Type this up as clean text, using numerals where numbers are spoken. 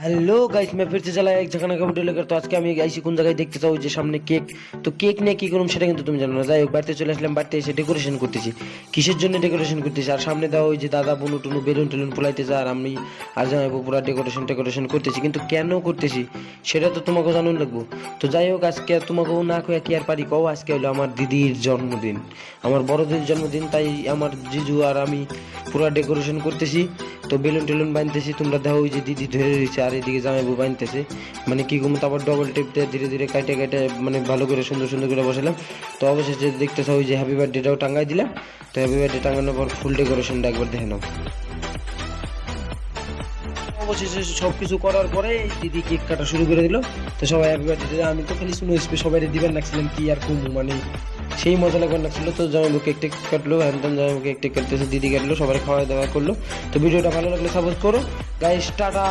Hello guys, मैं फिर से चला एक जगह का वीडियो लेकर। तो আজকে আমি আইছি কোন জায়গায় দেখতে চাও যে সামনে কেক। তো কেক নিয়ে কি করুম সেটা কিন্তু তুমি জানো না। যাই হোক, বাড়িতে চলে আসলাম। বাড়িতে এসে ডেকোরেশন করতেছি। কিসের জন্য ডেকোরেশন করতেছি? আর সামনে দাও ওই যে দাদা বুনু টুনু বেলুন টেলুন ফুলাইতেছে, আর আমি আর জামাইবু পুরো ডেকোরেশন করতেছি। কিন্তু কেন করতেছি সেটা তো তোমাকে জানুন লাগবো। তো যাই হোক, আজকে তোমাকেও না কয়ে কি আর পারি কও। আজকে হলো আমার দিদির জন্মদিন, আমার বড় দিদির জন্মদিন। তাই আমার জিজু আর আমি পুরো ডেকোরেশন করতেছি। তো বেলুন টেলুন বানতেছি। তোমরা দেখো ওই যে দিদি ধরে রয়েছে, আর এদিকে জামাইবু বানতেছে। মানে কি করবো, তারপর ডবল টেপ দিয়ে ধীরে ধীরে কাটে কাটে মানে ভালো করে সুন্দর সুন্দর করে বসালাম। তো অবশেষে দেখতেছ ওই যে হ্যাপি বার্থডেটাও টাঙ্গাই দিলাম। তো হ্যাপি বার্থডে টাঙ্গানোর পর ফুল ডেকোরেশনটা একবার দেখে নাও। অবশেষে সব কিছু করার পরে দিদি কেক কাটা শুরু করে দিল। তো সবাই হ্যাপি বার্থডে, আমি তো খালি শুনে সবাই দিবেন রাখছিলাম কি আর কমু, মানে সেই মজা লাগবার লাগছিল। তো জামাইবু কেক টেক কাটলো, হ্যান্ডান জামাইবু কেক টেক কাটতেছে, দিদি কাটলো, সবাই খাওয়া দাওয়া করলো। তো ভিডিওটা ভালো লাগলে সাপোর্ট করো গাইস, টাটা।